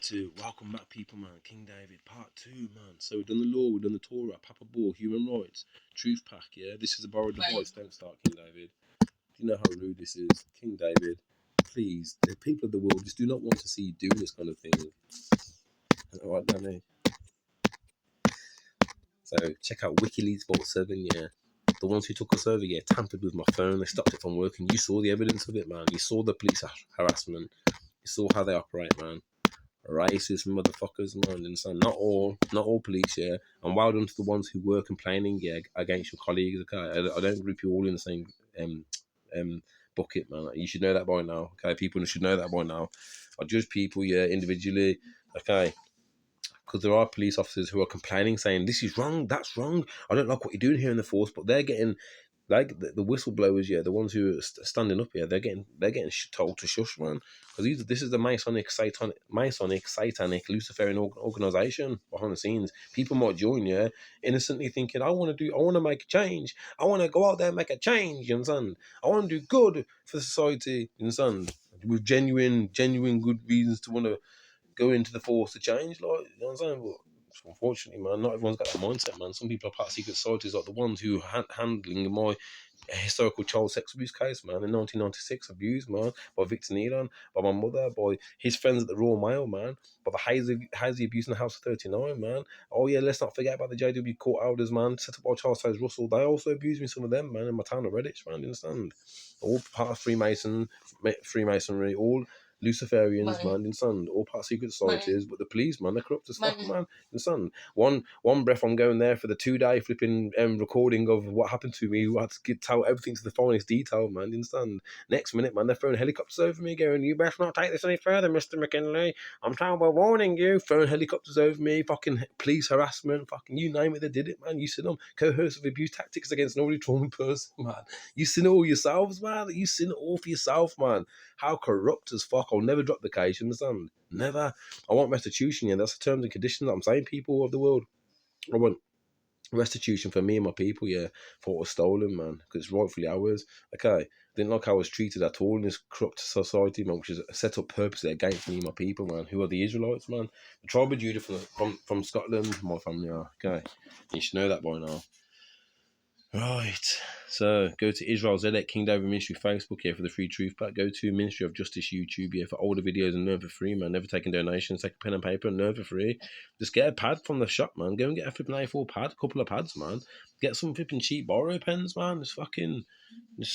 to welcome back, people, man. King David, part 2, man. So we've done the law, we've done the Torah, Papa Ball, human rights, truth pack, yeah. This is a borrowed device. Don't start, King David. You know how rude this is, King David. Please, the people of the world just do not want to see you doing this kind of thing. All right, Danny. So check out WikiLeaks Vault 7, yeah. The ones who took us over, yeah, tampered with my phone. They stopped it from working. You saw the evidence of it, man. You saw the police harassment. You saw how they operate, man. Racist motherfuckers, man. And so not all police, yeah. And well done to the ones who were complaining, yeah, against your colleagues. Okay, I don't group you all in the same bucket, man. You should know that by now. Okay, people should know that by now. I judge people, yeah, individually. Okay, because there are police officers who are complaining, saying this is wrong, that's wrong. I don't like what you're doing here in the force, but they're getting like the whistleblowers, yeah, the ones who are standing up here, they're getting told to shush, man, because this is the Masonic, satanic, Luciferian organization behind the scenes. People might join, yeah, innocently thinking, I want to make a change. I want to go out there and make a change. You understand? I want to do good for society. You understand? With genuine good reasons to want to go into the force to change, like, you know what I'm saying? But unfortunately, man, not everyone's got that mindset, man. Some people are part of secret societies, like the ones who are handling my historical child sex abuse case, man, in 1996, abused, man, by Victor Nealon, by my mother, by his friends at the Royal Mail, man, by the hazy abuse in the House of 39, man. Oh yeah, let's not forget about the JW court elders, man, set up by Charles Taze Russell. They also abused me, some of them, man, in my town of Redditch, man, you understand? All part of Freemasonry, all Luciferians, man, in sun, all part of secret societies, but the police, man, they're corrupt as fuck, man, in sun. One breath I'm going there for the 2-day flipping recording of what happened to me. I had to tell everything to the finest detail, man, in sun. Next minute, man, they're throwing helicopters over me, going, "You best not take this any further, Mr. McKinley. I'm warning you." Throwing helicopters over me, fucking police harassment, fucking you name it, they did it, man. You seen them, coercive abuse tactics against an already trauma person, man. You seen it all yourselves, man. You seen it all for yourself, man. How corrupt as fuck. I'll never drop the case, you understand? Never. I want restitution, yeah. That's the terms and conditions that I'm saying, people of the world. I want restitution for me and my people, yeah, for what was stolen, man, because it's rightfully ours. Okay, didn't like how I was treated at all in this corrupt society, man, which is set up purposely against me and my people, man, who are the Israelites, man. The tribe of Judah from Scotland, my family are. Okay, you should know that by now. Right, so go to Israel Zedek King David Ministry Facebook here for the free truth pack. Go to Ministry of Justice YouTube here for older videos and learn for free, man. Never taking donations. Take a pen and paper and learn for free. Just get a pad from the shop, man. Go and get a flipping A4 pad, a couple of pads, man. Get some flipping cheap borrow pens, man. Just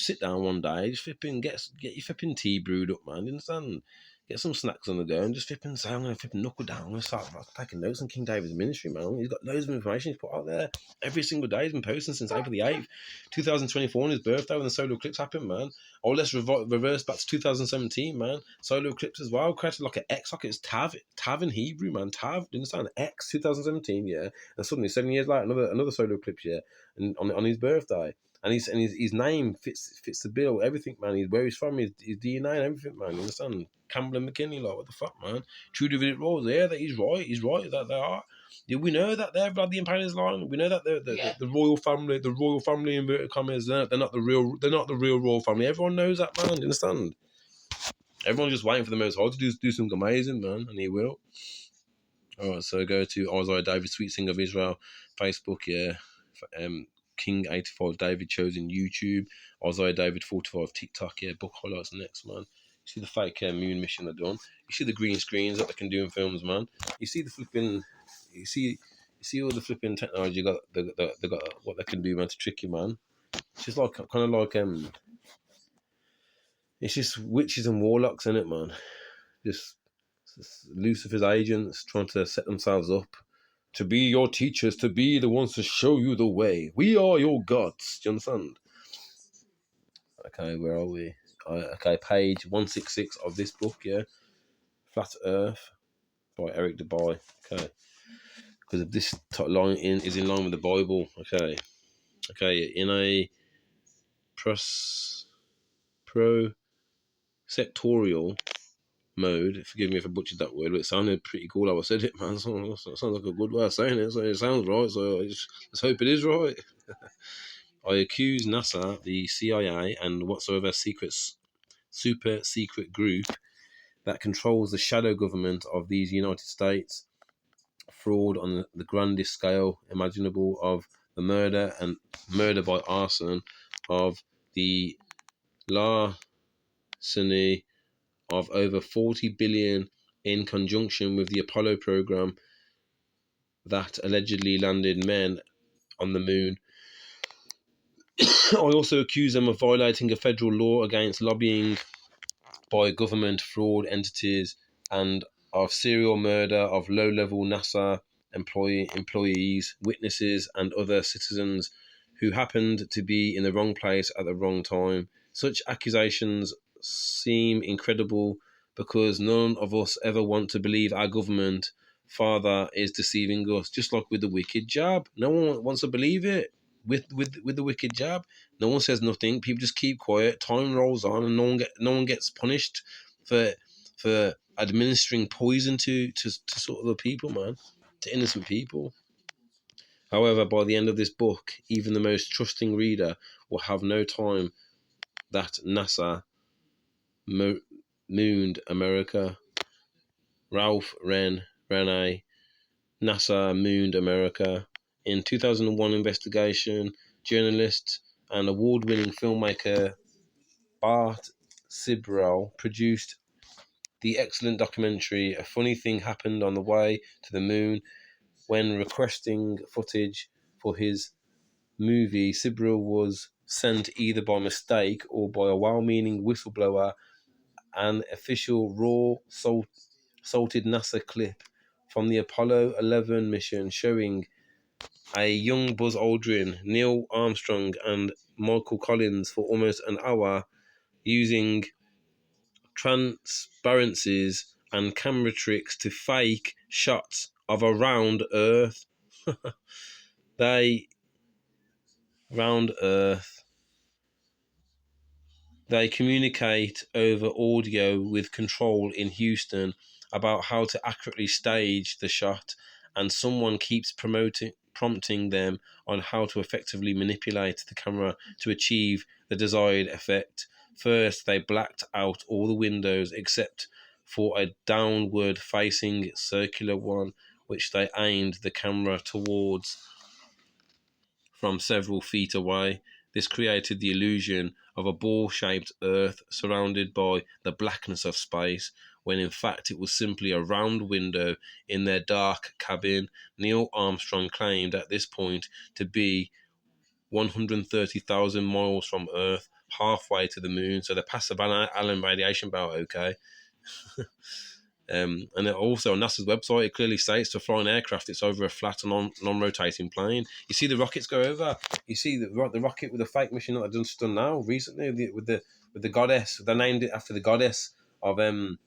sit down one day, just flipping get your flipping tea brewed up, man. You understand? Get some snacks on the go and just flipping say, I'm going to flipping knuckle down. I'm going to start taking notes on King David's ministry, man. He's got loads of information he's put out there every single day. He's been posting since April the 8th, 2024, on his birthday when the solar eclipse happened, man. Or let's reverse back to 2017, man. Solar eclipse as well. Created like an X, like it's Tav in Hebrew, man. Tav, do you understand? X, 2017, yeah. And suddenly, 7 years later, another solar eclipse, yeah. And on his birthday. And his name fits the bill, everything, man. Where he's from, his DNA and everything, man. You understand? Campbell and McKinley, like, what the fuck, man? True Davidic roles there, that he's right, that they are. Yeah, we know that they're the imperialist line. We know that the royal family inverted commas, they're not the real royal family. Everyone knows that, man. You understand? Everyone's just waiting for the Most High to do something amazing, man, and he will. Alright, so go to Isaiah David Sweet Singer of Israel, Facebook, yeah. King 85 David Chosen YouTube, Isaiah David 45 TikTok, yeah. Book highlights next, man. You see the fake moon mission they're done. You see the green screens that they can do in films, man. You see the flipping, you see all the flipping technology they got what they can do, man, to trick you, man. It's just like kind of like it's just witches and warlocks in it, man. Just Lucifer's agents trying to set themselves up to be your teachers, to be the ones to show you the way. We are your gods. Do you understand? Okay, where are we? Okay, page 166 of this book, yeah. Flat Earth by Eric Dubai. Okay. Because this line is in line with the Bible. Okay. In a prosectorial mode, forgive me if I butchered that word, but it sounded pretty cool how I said it, man. It sounds like a good way of saying it, so it sounds right, so let's hope it is right. I accuse NASA, the CIA, and whatsoever super secret group that controls the shadow government of these United States. Fraud on the grandest scale imaginable of the murder by arson of the larceny of over 40 billion in conjunction with the Apollo program that allegedly landed men on the moon. I also accuse them of violating a federal law against lobbying by government fraud entities and of serial murder of low-level NASA employees, witnesses, and other citizens who happened to be in the wrong place at the wrong time. Such accusations seem incredible because none of us ever want to believe our government father is deceiving us, just like with the wicked jab. No one wants to believe it. With the wicked jab, no one says nothing. People just keep quiet. Time rolls on, and no one gets punished for administering poison to sort of the people, man, to innocent people. However, by the end of this book, even the most trusting reader will have no time that NASA mooned America. Ralph Rene, NASA mooned America. In 2001 investigation, journalist and award-winning filmmaker Bart Sibrel produced the excellent documentary A Funny Thing Happened on the Way to the Moon. When requesting footage for his movie, Sibrel was sent either by mistake or by a well-meaning whistleblower an official raw, salted NASA clip from the Apollo 11 mission showing a young Buzz Aldrin, Neil Armstrong, and Michael Collins for almost an hour using transparencies and camera tricks to fake shots of a round Earth. They round Earth. They communicate over audio with control in Houston about how to accurately stage the shot, and someone keeps prompting them on how to effectively manipulate the camera to achieve the desired effect. First, they blacked out all the windows except for a downward facing circular one, which they aimed the camera towards from several feet away. This created the illusion of a ball-shaped Earth surrounded by the blackness of space, when in fact it was simply a round window in their dark cabin. Neil Armstrong claimed at this point to be 130,000 miles from Earth, halfway to the moon, so they passed the Van Allen radiation belt okay. And also on NASA's website, it clearly states to fly an aircraft, it's over a flat and non-rotating plane. You see the rockets go over. You see the rocket with the fake mission that I've just done now recently with the goddess. They named it after the goddess of in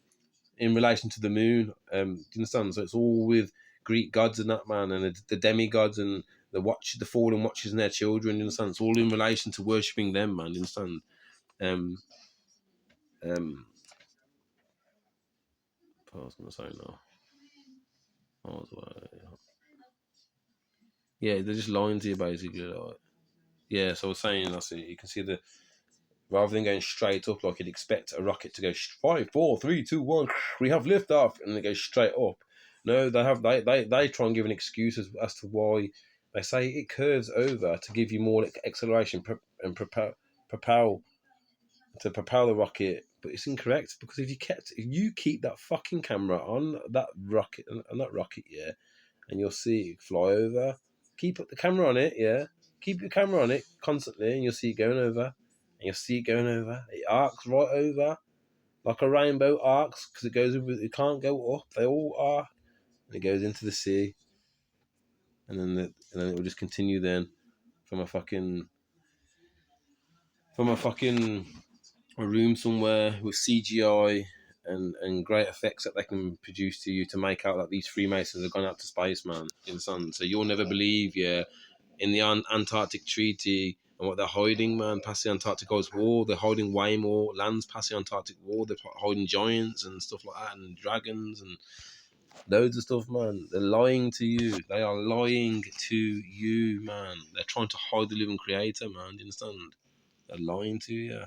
relation to the moon. Do you understand? So it's all with Greek gods and that, man, and the demigods and the fallen watchers and their children. Do you understand? It's all in relation to worshipping them, man. Do you understand? Um, what was I gonna say now? Yeah, they're just lying to you basically. Like, yeah, so I was saying, that's it. You can see the rather than going straight up like you'd expect a rocket to go 5, 4, 3, 2, 1, we have liftoff, and they go straight up. No, they try and give an excuse as to why they say it curves over to give you more acceleration and propel the rocket, but it's incorrect because if you keep that fucking camera on that rocket yeah, and you'll see it fly over. Keep the camera on it, yeah. Keep your camera on it constantly, and you'll see it going over. And you'll see it going over. It arcs right over, like a rainbow arcs, because it goes over. It can't go up. They all are, and it goes into the sea, and then it will just continue then from a fucking a room somewhere with CGI and great effects that they can produce to you to make out that these Freemasons have gone out to space, man, in the sun. So you'll never believe, yeah, in the Antarctic Treaty and what they're hiding, man, past the Antarctic Ice Wall. They're hiding way more lands past the Antarctic Wall. They're hiding giants and stuff like that, and dragons and loads of stuff, man. They're lying to you. They are lying to you, man. They're trying to hide the living creator, man. Do you understand? They're lying to you.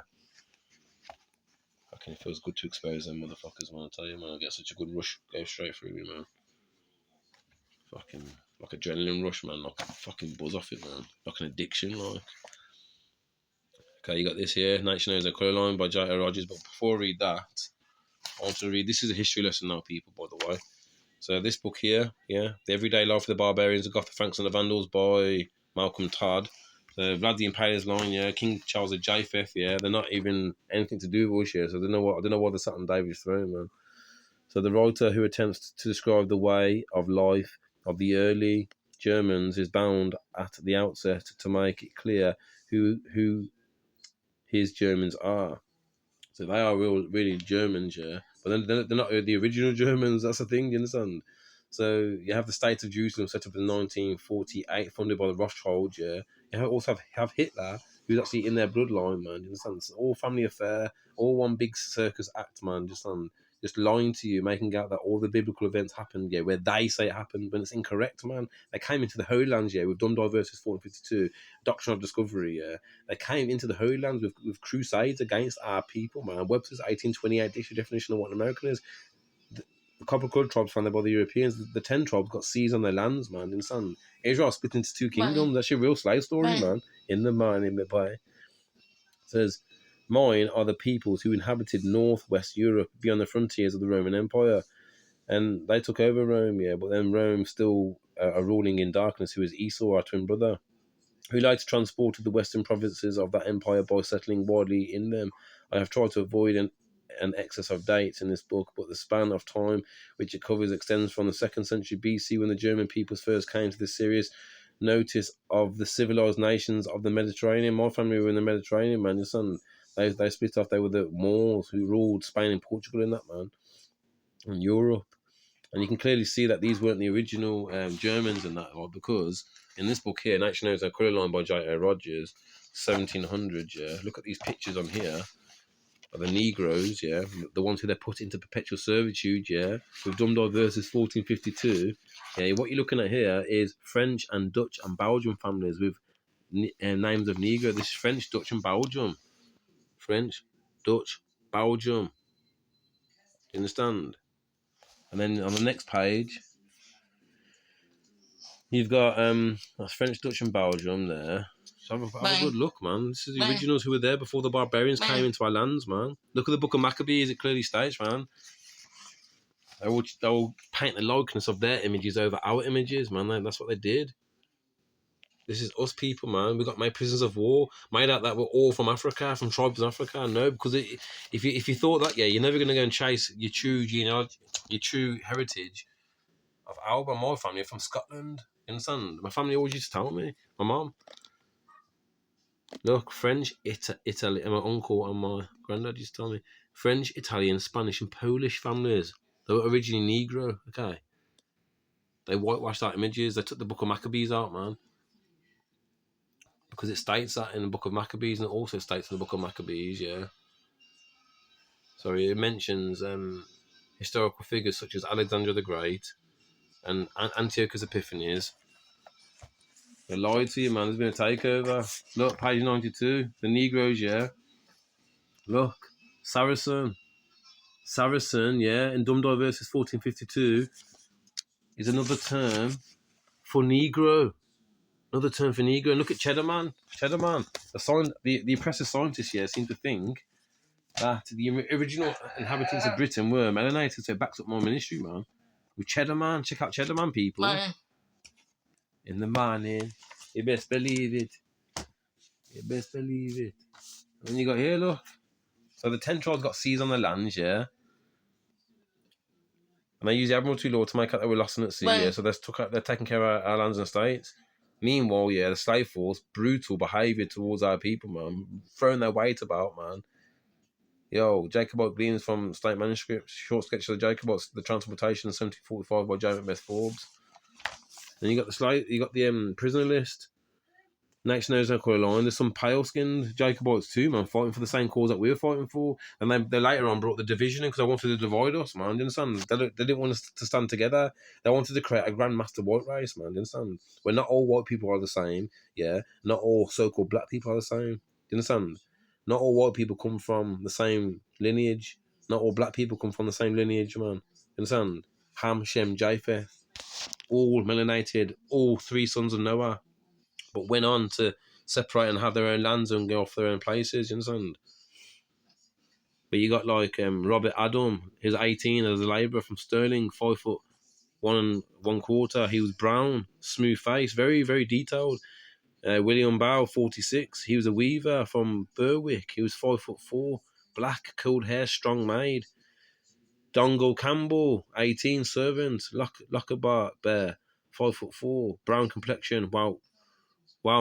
Fucking it feels good to expose them motherfuckers, man. I tell you, man, I get such a good rush, go straight through me, man. Fucking like adrenaline rush, man. Like a fucking buzz off it, man. Like an addiction, like. Okay, you got this here, Nature Knows a Colour Line by J.R. Rogers. But before I read that, I want to read. This is a history lesson now, people. By the way, so this book here, yeah, The Everyday Life of the Barbarians, the Goth, the Franks, and the Vandals by Malcolm Todd. Vlad the Impaler's line, yeah, King Charles of Japheth, yeah, they're not even anything to do with us, yeah. So I don't know what they're sat on David's throne, man. So the writer who attempts to describe the way of life of the early Germans is bound at the outset to make it clear who his Germans are. So they are really Germans, yeah. But then they're not the original Germans. That's the thing, you understand? So you have the State of Jerusalem set up in 1948, funded by the Rothschilds, yeah. You also have Hitler, who's actually in their bloodline, man. You understand? It's all family affair, all one big circus act, man. Just lying to you, making out that all the biblical events happened, yeah, where they say it happened, but it's incorrect, man. They came into the Holy Lands, yeah, with Dundee versus 1452, Doctrine of Discovery, yeah. They came into the Holy Lands with crusades against our people, man. Webster's 1828 dictionary definition of what an American is. The copper coloured tribes founded by the Europeans, the 10 tribes got seized on their lands, man. In sun. Israel split into two kingdoms. That's your real slave story, man. In the mine, in the bay. It says, mine are the peoples who inhabited northwest Europe beyond the frontiers of the Roman Empire. And they took over Rome, yeah, but then Rome still are ruling in darkness, who is Esau, our twin brother, who later transported the western provinces of that empire by settling widely in them. I have tried to avoid an excess of dates in this book, but the span of time which it covers extends from the 2nd century BC, when the German peoples first came to this serious notice of the civilized nations of the Mediterranean. My family were in the Mediterranean, man. Your son, they split off. They were the Moors who ruled Spain and Portugal in that, man, and Europe. And you can clearly see that these weren't the original Germans and that, right? Because in this book here, Nature Knows a Colour Line by J.R. Rogers, 1700, yeah. Look at these pictures on here of the Negroes, yeah, the ones who they put into perpetual servitude, yeah, with Dundee versus 1452. Yeah, what you're looking at here is French and Dutch and Belgian families with names of Negro. This is French, Dutch, and Belgium. French, Dutch, Belgium. You understand? And then on the next page, you've got that's French, Dutch, and Belgium there. So have a good look, man. This is the originals who were there before the barbarians came into our lands, man. Look at the Book of Maccabees. It clearly states, man. They'll paint the likeness of their images over our images, man. That's what they did. This is us people, man. We got made prisoners of war, made out that we're all from Africa, from tribes in Africa. No, because if you thought that, yeah, you're never going to go and chase your true genealogy, your true heritage of Alba. My family are from Scotland. You understand? My family always used to tell me. My mom, look, French, Italy, and my uncle and my granddad used to tell me French, Italian, Spanish, and Polish families. They were originally Negro. Okay, they whitewashed our images. They took the Book of Maccabees out, man. Because it states that in the Book of Maccabees, and it also states in the Book of Maccabees, yeah. Sorry, it mentions historical figures such as Alexander the Great and Antiochus Epiphanes. They lied to you, man. There's been a takeover. Look, page 92. The Negroes, yeah. Look, Saracen, yeah. In Dundee versus 1452 is another term for Negro. Another term for Negro. And look at Cheddar Man. The oppressive scientists here seem to think that the original inhabitants of Britain were melanated, so it backs up my ministry, man. With Cheddar Man. Check out Cheddar Man, people. In the morning. You best believe it. You best believe it. And then you got here, look. So the 10 tribes got seas on the lands, yeah. And they use the Admiralty law to make out they were lost in at sea, yeah. So they're taking care of our lands and estates. Meanwhile, yeah, the slave force, brutal behaviour towards our people, man. Throwing their weight about, man. Yo, Jacobite gleanings from state manuscripts, short sketch of the Jacobites, the transportation of 1745 by J. Macbeth Forbes. Then you got the prisoner list. Nature Knows no Colour Line. There's some pale-skinned Jacobites too, man, fighting for the same cause that we were fighting for. And they later on brought the division in because they wanted to divide us, man. Do you understand? They didn't want us to stand together. They wanted to create a grandmaster white race, man. Do you understand? Where not all white people are the same, yeah. Not all so-called black people are the same. Do you understand? Not all white people come from the same lineage. Not all black people come from the same lineage, man. You understand? Ham, Shem, Japheth, all melanated, all three sons of Noah, but went on to separate and have their own lands and go off their own places. You understand? But you got like Robert Adam. He was 18 as a labourer from Stirling, 5'1¼ He was brown, smooth face, very very detailed. William Bow, 46. He was a weaver from Berwick. He was 5'4", black, cold hair, strong made. Dongle Campbell, 18, servant. Lockabar Bear, 5'4", brown complexion, well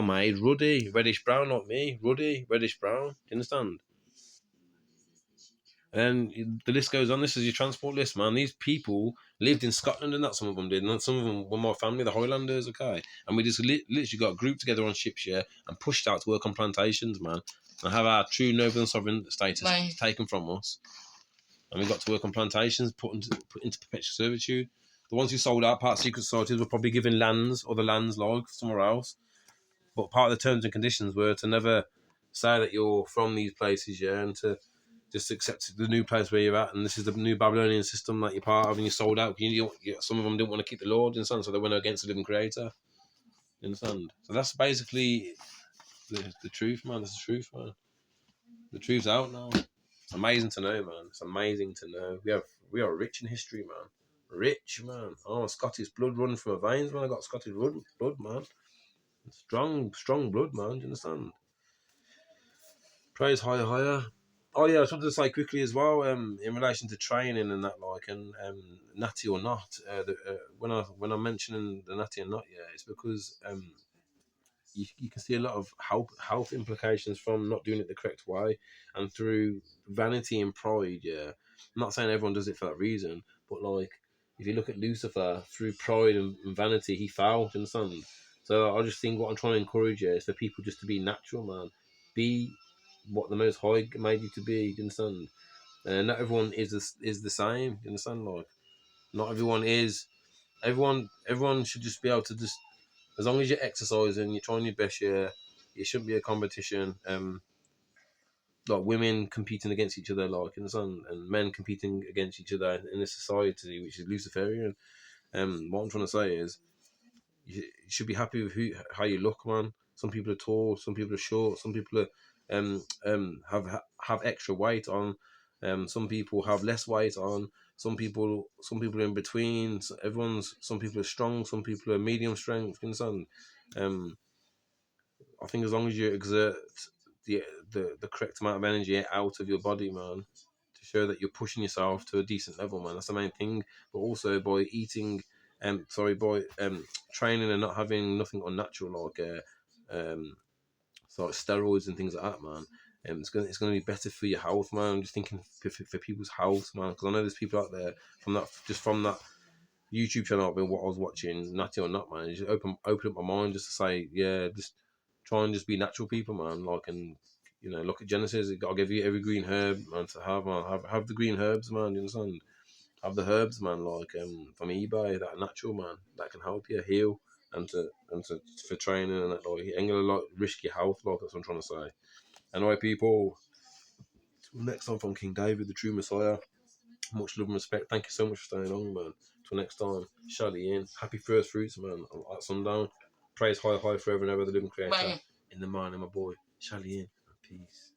made, ruddy, reddish brown, like me, ruddy, reddish brown. Do you understand? And the list goes on. This is your transport list, man. These people lived in Scotland, and that some of them did, and some of them were my family, the Highlanders, okay. And we just literally got grouped together on ships, yeah, and pushed out to work on plantations, man, and have our true noble and sovereign status taken from us. And we got to work on plantations, put into perpetual servitude. The ones who sold out, part of secret societies, were probably given lands, or the lands like somewhere else. But part of the terms and conditions were to never say that you're from these places, yeah, and to just accept the new place where you're at, and this is the new Babylonian system that you're part of, and you sold out. Some of them didn't want to keep the Lord, and so they went against the living Creator. You understand? So that's basically the truth, man. That's the truth, man. The truth's out now. It's amazing to know, man. It's amazing to know. We are rich in history, man. Rich, man. Oh, Scottish blood running from my veins, man. I got Scottish blood, man. Strong blood, man. Do you understand? Praise higher. Oh yeah, I just wanted to say quickly as well, in relation to training and that, like, and natty or not. When I'm mentioning the natty or not, yeah, it's because you can see a lot of health implications from not doing it the correct way, and through vanity and pride. Yeah, I'm not saying everyone does it for that reason, but like if you look at Lucifer, through pride and vanity, he fell. Do you understand? So I just think what I'm trying to encourage is for people just to be natural, man. Be what the Most High made you to be. Do you understand? And not everyone is the same. Do you understand? Like, not everyone is. Everyone should just be able to just, as long as you're exercising, you're trying your best. Yeah, it shouldn't be a competition. Like women competing against each other, like in the sun, and men competing against each other in a society which is Luciferian. What I'm trying to say is, you should be happy with how you look, man. Some people are tall, some people are short, some people are have extra weight on, some people have less weight on, some people are in between. Some people are strong, some people are medium strength. You understand? I think as long as you exert the correct amount of energy out of your body, man, to show that you're pushing yourself to a decent level, man. That's the main thing. But also by eating, by training and not having nothing unnatural like so like steroids and things like that, man. It's gonna be better for your health, man. I'm just thinking for people's health, man, because I know there's people out there from that YouTube channel, what I was watching, Natty or Not, man. Just open up my mind just to say, yeah, just try and just be natural people, man. Like, and look at Genesis. I'll give you every green herb, man, to have, man. Have the green herbs, man. You understand? Have the herbs, man. Like from eBay, that are natural, man. That can help you heal and to for training and that. Like, you ain't gonna like risk your health. Like, that's what I'm trying to say. Anyway, people. Till next time, from King David, the true Messiah. Much love and respect. Thank you so much for staying on, man. Till next time, Shally in. Happy first fruits, man. At sundown. Praise high forever and ever, the living creator. Bye. In the mind of my boy, Shally in. Peace.